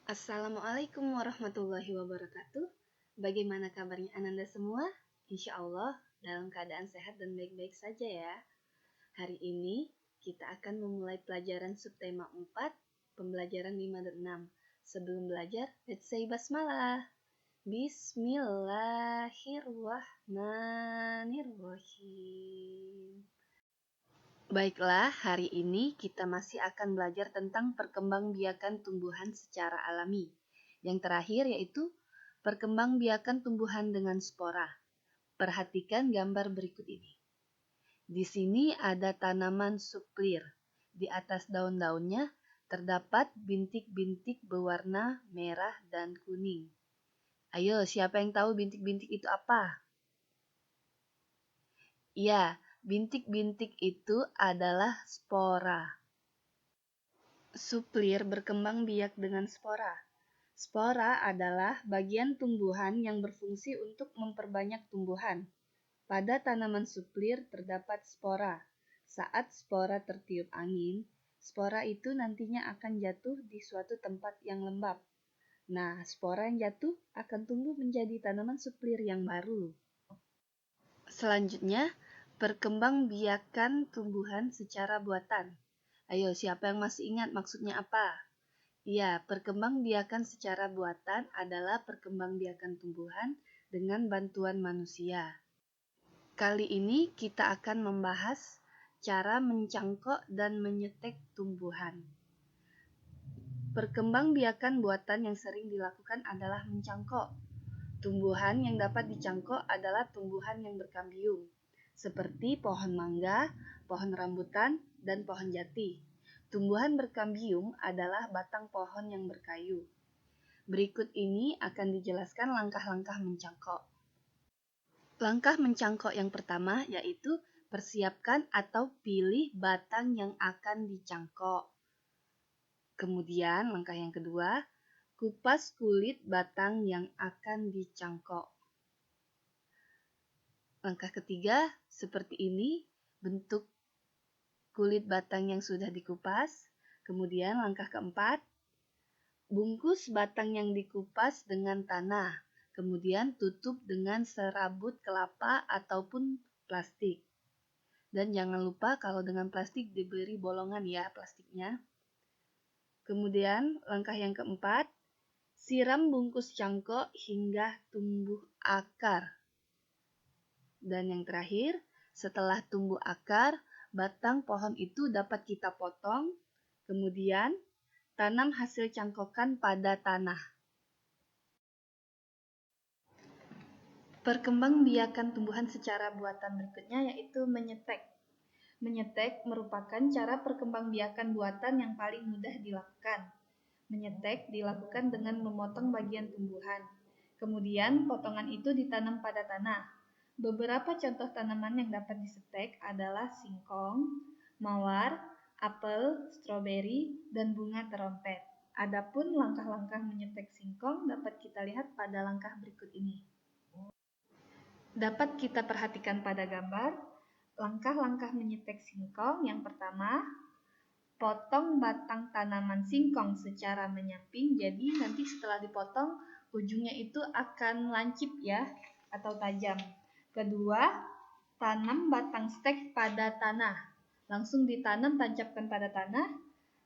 Assalamualaikum warahmatullahi wabarakatuh. Bagaimana kabarnya Ananda semua? Insya Allah dalam keadaan sehat dan baik-baik saja ya. Hari ini kita akan memulai pelajaran subtema 4, pembelajaran 5 dan 6. Sebelum belajar, let's say basmalah. Bismillahirrahmanirrahim. Baiklah, hari ini kita masih akan belajar tentang perkembangbiakan tumbuhan secara alami. Yang terakhir yaitu perkembangbiakan tumbuhan dengan spora. Perhatikan gambar berikut ini. Di sini ada tanaman suplir. Di atas daun-daunnya terdapat bintik-bintik berwarna merah dan kuning. Ayo, siapa yang tahu bintik-bintik itu apa? Ya, bintik-bintik itu adalah spora. Suplir berkembang biak dengan spora. Spora adalah bagian tumbuhan yang berfungsi untuk memperbanyak tumbuhan. Pada tanaman suplir terdapat spora. Saat spora tertiup angin, spora itu nantinya akan jatuh di suatu tempat yang lembab. Nah, spora yang jatuh akan tumbuh menjadi tanaman suplir yang baru. Selanjutnya, perkembangbiakan tumbuhan secara buatan. Ayo, siapa yang masih ingat maksudnya apa? Ya, perkembangbiakan secara buatan adalah perkembangbiakan tumbuhan dengan bantuan manusia. Kali ini kita akan membahas cara mencangkok dan menyetek tumbuhan. Perkembangbiakan buatan yang sering dilakukan adalah mencangkok. Tumbuhan yang dapat dicangkok adalah tumbuhan yang berkambium, seperti pohon mangga, pohon rambutan, dan pohon jati. Tumbuhan berkambium adalah batang pohon yang berkayu. Berikut ini akan dijelaskan langkah-langkah mencangkok. Langkah mencangkok yang pertama yaitu persiapkan atau pilih batang yang akan dicangkok. Kemudian langkah yang kedua, kupas kulit batang yang akan dicangkok. Langkah ketiga, seperti ini bentuk kulit batang yang sudah dikupas. Kemudian langkah keempat, bungkus batang yang dikupas dengan tanah. Kemudian tutup dengan serabut kelapa ataupun plastik. Dan jangan lupa kalau dengan plastik diberi bolongan ya plastiknya. Kemudian langkah yang keempat, siram bungkus cangkok hingga tumbuh akar. Dan yang terakhir, setelah tumbuh akar, batang pohon itu dapat kita potong, kemudian tanam hasil cangkokan pada tanah. Perkembangbiakan tumbuhan secara buatan berikutnya yaitu menyetek. Menyetek merupakan cara perkembangbiakan buatan yang paling mudah dilakukan. Menyetek dilakukan dengan memotong bagian tumbuhan. Kemudian potongan itu ditanam pada tanah. Beberapa contoh tanaman yang dapat disetek adalah singkong, mawar, apel, stroberi, dan bunga terompet. Adapun langkah-langkah menyetek singkong dapat kita lihat pada langkah berikut ini. Dapat kita perhatikan pada gambar, langkah-langkah menyetek singkong yang pertama, potong batang tanaman singkong secara menyamping, jadi nanti setelah dipotong, ujungnya itu akan lancip ya, atau tajam. Kedua, tanam batang stek pada tanah. Langsung ditanam, tancapkan pada tanah.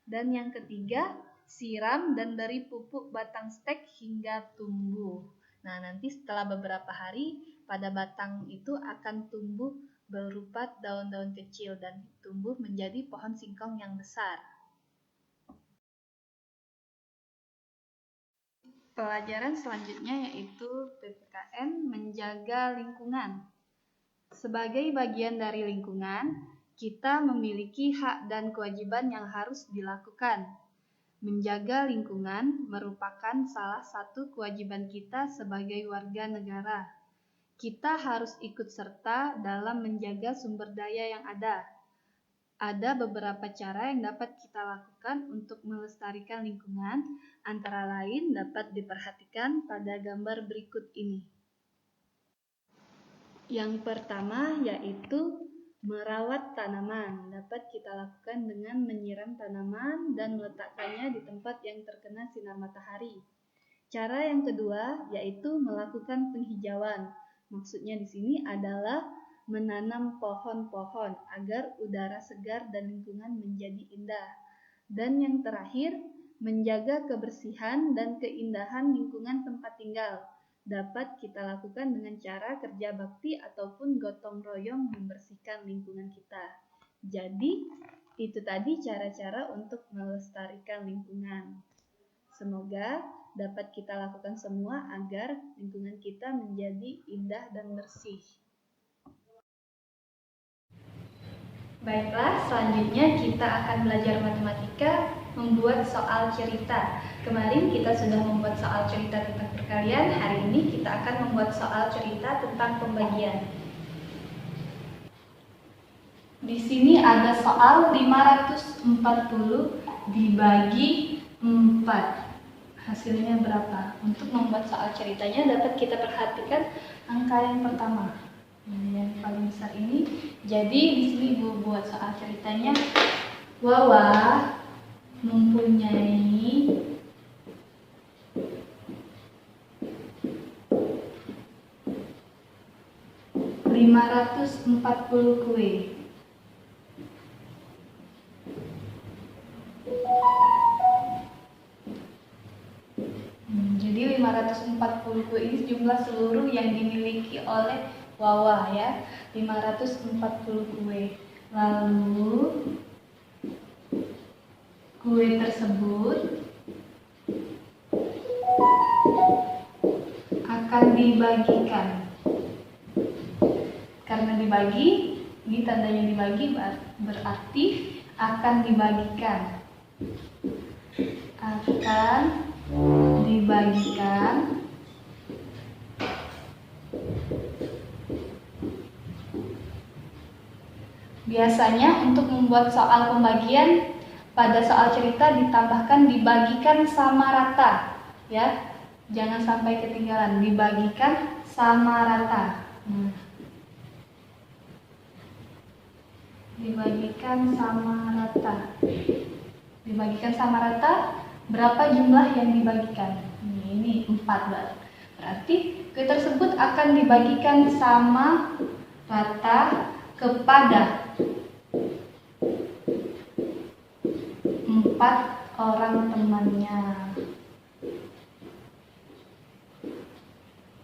Dan yang ketiga, siram dan beri pupuk batang stek hingga tumbuh. Nah, nanti setelah beberapa hari, pada batang itu akan tumbuh berupa daun-daun kecil dan tumbuh menjadi pohon singkong yang besar. Pelajaran selanjutnya yaitu PPKN menjaga lingkungan. Sebagai bagian dari lingkungan, kita memiliki hak dan kewajiban yang harus dilakukan. Menjaga lingkungan merupakan salah satu kewajiban kita sebagai warga negara. Kita harus ikut serta dalam menjaga sumber daya yang ada. Ada beberapa cara yang dapat kita lakukan untuk melestarikan lingkungan, antara lain dapat diperhatikan pada gambar berikut ini. Yang pertama yaitu Merawat tanaman dapat kita lakukan dengan menyiram tanaman dan meletakkannya di tempat yang terkena sinar matahari. Cara yang kedua yaitu melakukan penghijauan. Maksudnya di sini adalah menanam pohon-pohon agar udara segar dan lingkungan menjadi indah. Dan yang terakhir, menjaga kebersihan dan keindahan lingkungan tempat tinggal. Dapat kita lakukan dengan cara kerja bakti ataupun gotong royong membersihkan lingkungan kita. Jadi, itu tadi cara-cara untuk melestarikan lingkungan. Semoga dapat kita lakukan semua agar lingkungan kita menjadi indah dan bersih. Baiklah, selanjutnya kita akan belajar matematika membuat soal cerita. Kemarin kita sudah membuat soal cerita tentang perkalian, hari ini kita akan membuat soal cerita tentang pembagian. Di sini ada soal 540 dibagi 4. Hasilnya berapa? Untuk membuat soal ceritanya dapat kita perhatikan angka yang pertama. Yang paling besar ini. Jadi di sini Ibu buat soal ceritanya. Wawa mempunyai 540 kue. Jadi 540 kue ini jumlah seluruh yang dimiliki oleh Wawa ya, 540 kue. Lalu kue tersebut akan dibagikan. Karena dibagi, ini tandanya dibagi berarti akan dibagikan. Akan dibagikan biasanya untuk membuat soal pembagian pada soal cerita ditambahkan dibagikan sama rata ya, jangan sampai ketinggalan, dibagikan sama rata. Dibagikan sama rata. Dibagikan sama rata, berapa jumlah yang dibagikan? Ini 4 berarti kue tersebut akan dibagikan sama rata kepada 4 orang temannya.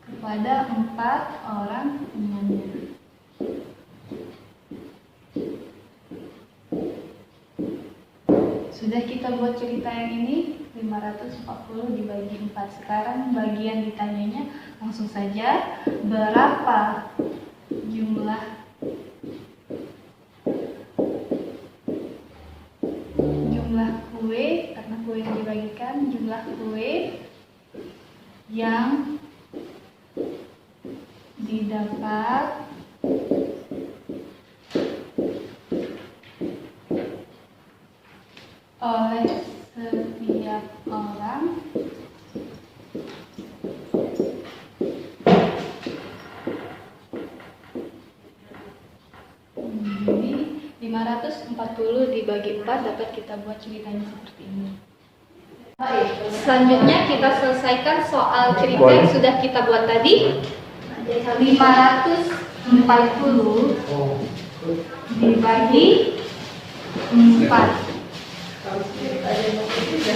Kepada 4 orang temannya. Sudah kita buat cerita yang ini, 540 dibagi 4. Sekarang bagian ditanyanya langsung saja, berapa jumlah kue, karena kue yang dibagikan, jumlah kue yang didapat oleh setiap orang jadi 540 dibagi 4 dapat kita buat ceritanya seperti ini. Selanjutnya kita selesaikan soal cerita yang sudah kita buat tadi. 540 dibagi 4.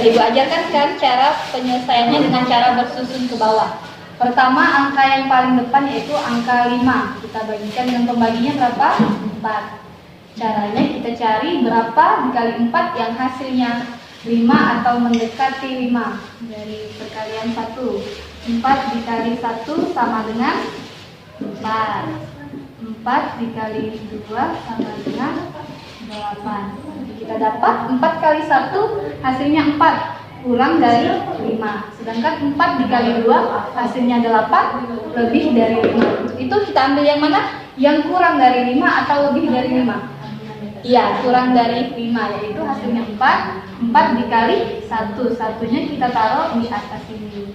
Ibu ajarkan sekarang cara penyelesaiannya dengan cara bersusun ke bawah. Pertama, angka yang paling depan yaitu angka 5. Kita bagikan dengan pembaginya berapa? 4. Caranya kita cari berapa dikali 4 yang hasilnya 5 atau mendekati 5 dari perkalian 1. 4 dikali 1 sama dengan 4. 4 dikali 2 sama dengan 8. Jadi kita dapat 4 kali 1 hasilnya 4 kurang dari 5. Sedangkan 4 dikali 2 hasilnya 8 lebih dari 5. Itu kita ambil yang mana? Yang kurang dari 5 atau lebih dari 5? Iya, kurang dari 5, yaitu hasilnya 4. 4 dikali 1. Satunya kita taruh di atas ini.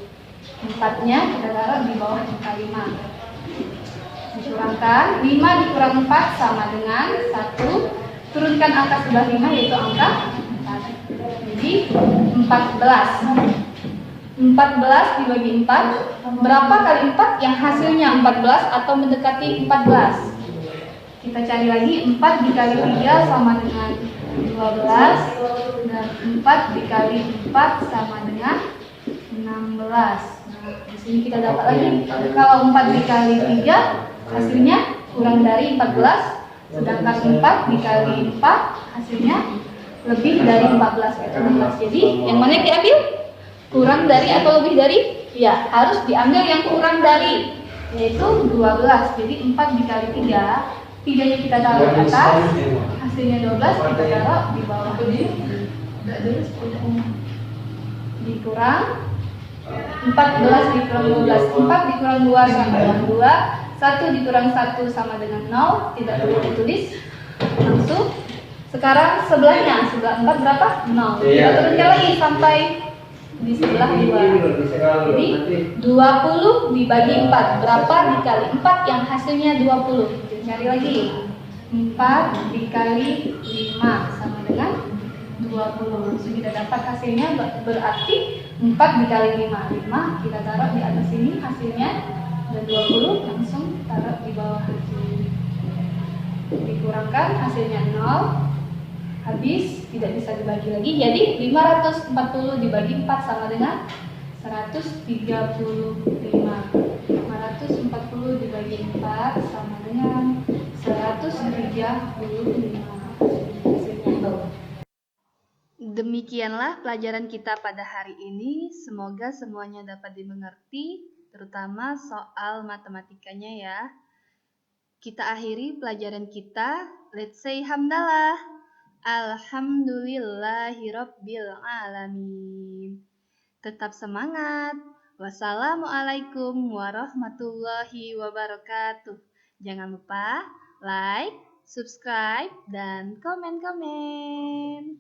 4-nya kita taruh di bawah angka 5. Dikurang Kurangkan 5 dikurang 4 sama dengan 1. Turunkan angka sebelah 5 yaitu angka 4. Jadi 14. 14 dibagi 4. Berapa kali 4 yang hasilnya 14 atau mendekati 14? Kita cari lagi. 4 dikali 3 sama dengan 12. Dan 4 dikali 4 sama dengan 16. Di sini kita dapat lagi. Kalau 4 dikali 3 hasilnya kurang dari 14. Sedangkan 4 dikali 4 hasilnya lebih dari 14. Jadi yang mana yang diambil? Kurang dari atau lebih dari? Ya, harus diambil yang kurang dari, yaitu 12. Jadi 4 dikali 3, 3-nya kita taruh di atas, hasilnya 12 kita taruh di bawah. Dikurang 14 dikurang 12. 4 dikurang 2 sama dengan 2. 1 dikurang 1 sama dengan 0. Tidak perlu ditulis, langsung. Sekarang sebelahnya, sebelah 4 berapa? 0. Kita turunkan lagi sampai di sebelah 2. Jadi 20 dibagi 4. Berapa dikali 4 yang hasilnya 20? Kita cari lagi. 4 dikali 5 sama dengan 20. Langsung kita dapat hasilnya, berarti 4 dikali 5. 5 kita taruh di atas sini hasilnya. Dan 20 langsung taruh di bawah hasilnya. Dikurangkan hasilnya 0. Habis, tidak bisa dibagi lagi. Jadi 540 dibagi 4 sama dengan 135. 540 dibagi 4 sama dengan 135. Demikianlah pelajaran kita pada hari ini. Semoga semuanya dapat dimengerti, terutama soal matematikanya ya. Kita akhiri pelajaran kita. Let's say hamdalah. Alhamdulillahirabbil alamin. Tetap semangat. Wassalamualaikum warahmatullahi wabarakatuh. Jangan lupa like, subscribe, dan komen-komen.